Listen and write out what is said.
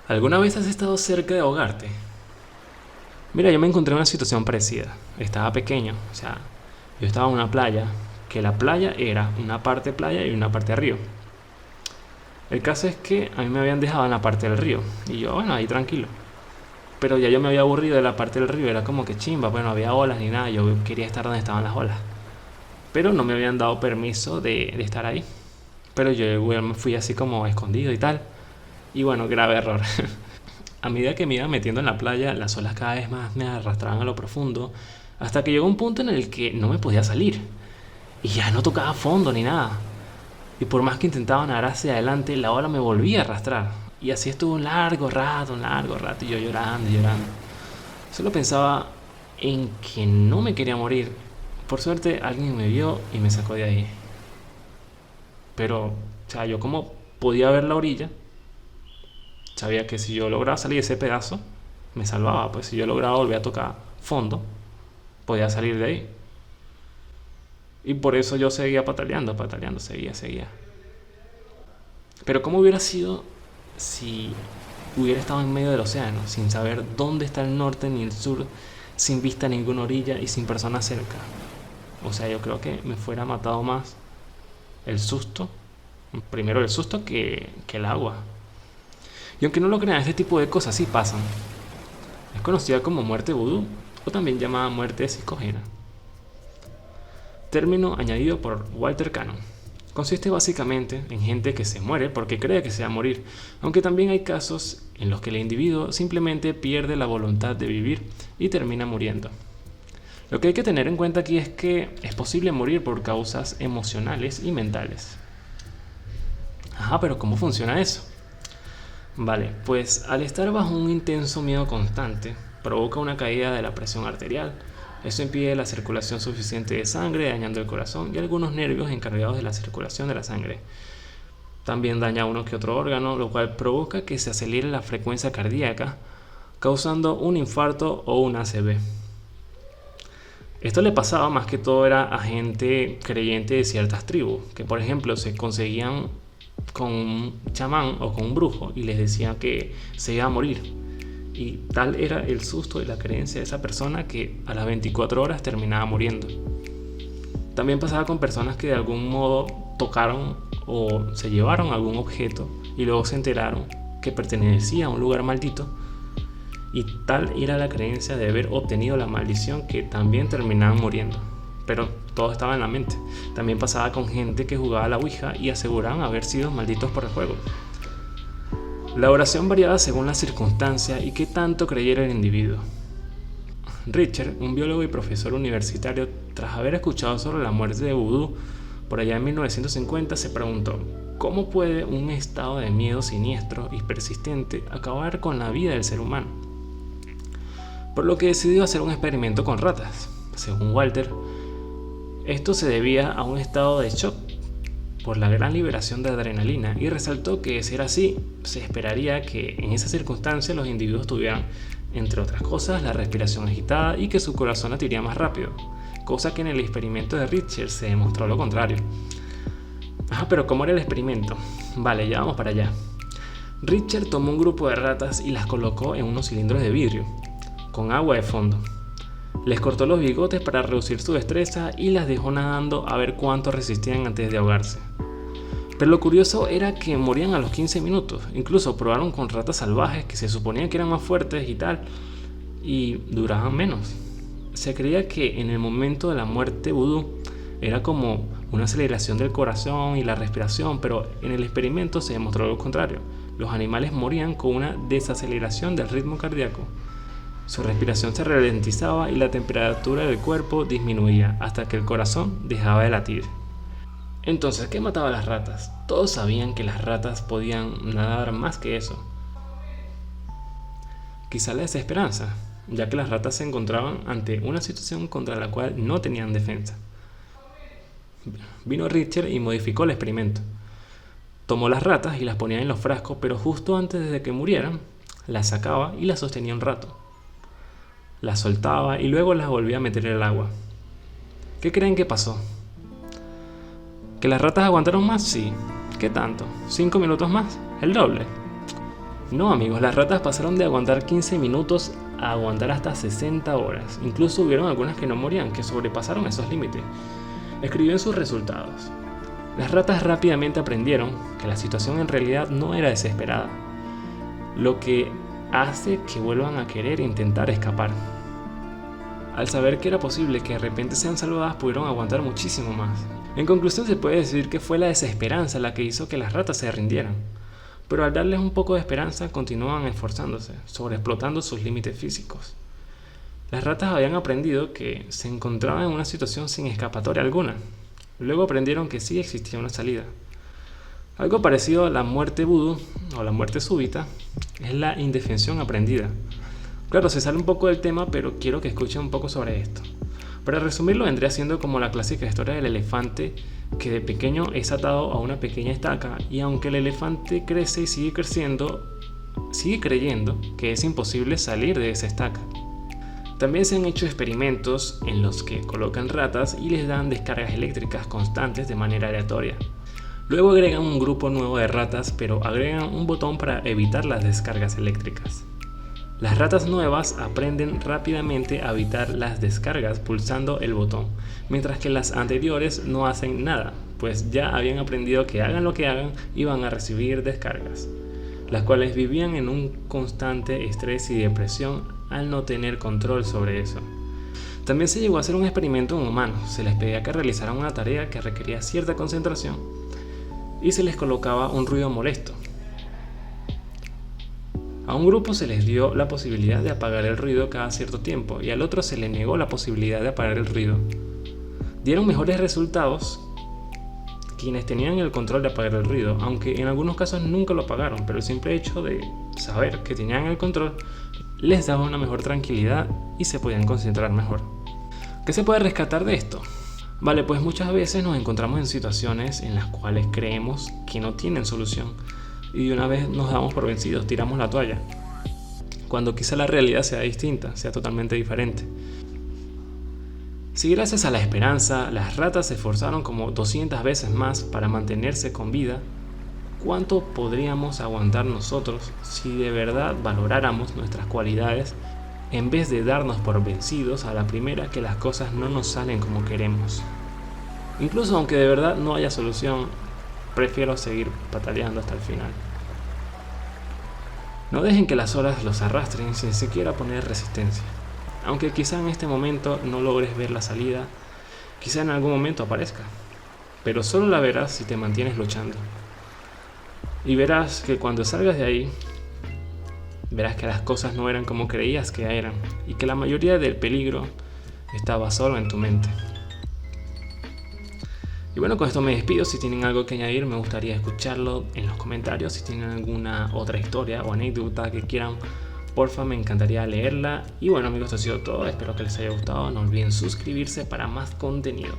¿Alguna vez has estado cerca de ahogarte? Mira, yo me encontré en una situación parecida. Estaba pequeño, o sea, yo estaba en una playa, que la playa era una parte playa y una parte río. El caso es que a mí me habían dejado en la parte del río, y yo, bueno, ahí tranquilo. Pero ya yo me había aburrido de la parte del río, era como que chimba, pues no había olas ni nada, yo quería estar donde estaban las olas. Pero no me habían dado permiso de estar ahí. Pero yo igual me fui así como escondido y tal. Y bueno, grave error. A medida que me iba metiendo en la playa, las olas cada vez más me arrastraban a lo profundo, hasta que llegó un punto en el que no me podía salir. Y ya no tocaba fondo ni nada. Y por más que intentaba nadar hacia adelante, la ola me volvía a arrastrar. Y así estuvo un largo rato, y yo llorando y llorando. Solo pensaba en que no me quería morir. Por suerte alguien me vio y me sacó de ahí. Pero, o sea, yo como podía ver la orilla, sabía que si yo lograba salir de ese pedazo, me salvaba. Pues si yo lograba volver a tocar fondo, podía salir de ahí. Y por eso yo seguía pataleando, pataleando, seguía. Pero ¿cómo hubiera sido si hubiera estado en medio del océano, sin saber dónde está el norte ni el sur, sin vista a ninguna orilla y sin personas cerca? O sea, yo creo que me fuera matado más el susto, primero el susto que el agua. Y aunque no lo crean, este tipo de cosas sí pasan. Es conocida como muerte vudú o también llamada muerte psicógena, término añadido por Walter Cannon. Consiste básicamente en gente que se muere porque cree que se va a morir, aunque también hay casos en los que el individuo simplemente pierde la voluntad de vivir y termina muriendo. Lo que hay que tener en cuenta aquí es que es posible morir por causas emocionales y mentales. Ajá, pero ¿cómo funciona eso? Vale, pues al estar bajo un intenso miedo constante, provoca una caída de la presión arterial. Eso impide la circulación suficiente de sangre, dañando el corazón y algunos nervios encargados de la circulación de la sangre. También daña uno que otro órgano, lo cual provoca que se acelere la frecuencia cardíaca, causando un infarto o un ACV. Esto le pasaba más que todo era a gente creyente de ciertas tribus, que por ejemplo se conseguían con un chamán o con un brujo y les decían que se iba a morir. Y tal era el susto y la creencia de esa persona que a las 24 horas terminaba muriendo. También pasaba con personas que de algún modo tocaron o se llevaron algún objeto y luego se enteraron que pertenecía a un lugar maldito, y tal era la creencia de haber obtenido la maldición que también terminaban muriendo. Pero todo estaba en la mente. También pasaba con gente que jugaba a la Ouija y aseguraban haber sido malditos por el juego. La oración variaba según la circunstancia y qué tanto creyera el individuo. Richard, un biólogo y profesor universitario, tras haber escuchado sobre la muerte de vudú por allá en 1950, se preguntó: ¿cómo puede un estado de miedo siniestro y persistente acabar con la vida del ser humano? Por lo que decidió hacer un experimento con ratas. Según Walter, esto se debía a un estado de shock por la gran liberación de adrenalina, y resaltó que, de ser así, se esperaría que en esas circunstancias los individuos tuvieran, entre otras cosas, la respiración agitada y que su corazón latiría más rápido, cosa que en el experimento de Richard se demostró lo contrario. Pero ¿cómo era el experimento? Vale, ya vamos para allá. Richard tomó un grupo de ratas y las colocó en unos cilindros de vidrio, con agua de fondo. Les cortó los bigotes para reducir su destreza y las dejó nadando a ver cuánto resistían antes de ahogarse. Pero lo curioso era que morían a los 15 minutos. Incluso probaron con ratas salvajes que se suponía que eran más fuertes y tal, y duraban menos. Se creía que en el momento de la muerte vudú era como una aceleración del corazón y la respiración, pero en el experimento se demostró lo contrario. Los animales morían con una desaceleración del ritmo cardíaco. Su respiración se ralentizaba y la temperatura del cuerpo disminuía hasta que el corazón dejaba de latir. Entonces, ¿qué mataba a las ratas? Todos sabían que las ratas podían nadar más que eso. Quizá la desesperanza, ya que las ratas se encontraban ante una situación contra la cual no tenían defensa. Vino Richard y modificó el experimento. Tomó las ratas y las ponía en los frascos, pero justo antes de que murieran, las sacaba y las sostenía un rato. Las soltaba y luego las volvía a meter en el agua. ¿Qué creen que pasó? ¿Que las ratas aguantaron más? Sí. ¿Qué tanto? ¿5 minutos más? ¿El doble? No, amigos, las ratas pasaron de aguantar 15 minutos a aguantar hasta 60 horas. Incluso hubieron algunas que no morían, que sobrepasaron esos límites. Escribió en sus resultados: las ratas rápidamente aprendieron que la situación en realidad no era desesperada, lo que hace que vuelvan a querer intentar escapar. Al saber que era posible que de repente sean salvadas, pudieron aguantar muchísimo más. En conclusión, se puede decir que fue la desesperanza la que hizo que las ratas se rindieran. Pero al darles un poco de esperanza, continuaban esforzándose, sobreexplotando sus límites físicos. Las ratas habían aprendido que se encontraban en una situación sin escapatoria alguna. Luego aprendieron que sí existía una salida. Algo parecido a la muerte vudú o la muerte súbita es la indefensión aprendida. Claro, se sale un poco del tema, pero quiero que escuchen un poco sobre esto. Para resumirlo, vendría siendo como la clásica historia del elefante que de pequeño es atado a una pequeña estaca, y aunque el elefante crece y sigue creciendo, sigue creyendo que es imposible salir de esa estaca. También se han hecho experimentos en los que colocan ratas y les dan descargas eléctricas constantes de manera aleatoria. Luego agregan un grupo nuevo de ratas, pero agregan un botón para evitar las descargas eléctricas. Las ratas nuevas aprenden rápidamente a evitar las descargas pulsando el botón, mientras que las anteriores no hacen nada, pues ya habían aprendido que hagan lo que hagan iban a recibir descargas, las cuales vivían en un constante estrés y depresión al no tener control sobre eso. También se llegó a hacer un experimento en humanos. Se les pedía que realizaran una tarea que requería cierta concentración y se les colocaba un ruido molesto. A un grupo se les dio la posibilidad de apagar el ruido cada cierto tiempo y al otro se le negó la posibilidad de apagar el ruido. Dieron mejores resultados quienes tenían el control de apagar el ruido, aunque en algunos casos nunca lo apagaron, pero el simple hecho de saber que tenían el control les daba una mejor tranquilidad y se podían concentrar mejor. ¿Qué se puede rescatar de esto? Vale, pues muchas veces nos encontramos en situaciones en las cuales creemos que no tienen solución y de una vez nos damos por vencidos, tiramos la toalla, cuando quizá la realidad sea distinta, sea totalmente diferente. Si gracias a la esperanza las ratas se esforzaron como 200 veces más para mantenerse con vida, ¿cuánto podríamos aguantar nosotros si de verdad valoráramos nuestras cualidades en vez de darnos por vencidos a la primera que las cosas no nos salen como queremos? Incluso aunque de verdad no haya solución, prefiero seguir pataleando hasta el final. No dejen que las horas los arrastren sin siquiera poner resistencia. Aunque quizá en este momento no logres ver la salida, quizá en algún momento aparezca, pero solo la verás si te mantienes luchando. Y verás que cuando salgas de ahí, verás que las cosas no eran como creías que eran y que la mayoría del peligro estaba solo en tu mente. Y bueno, con esto me despido. Si tienen algo que añadir, me gustaría escucharlo en los comentarios. Si tienen alguna otra historia o anécdota que quieran, porfa, me encantaría leerla. Y bueno, amigos, esto ha sido todo. Espero que les haya gustado. No olviden suscribirse para más contenido.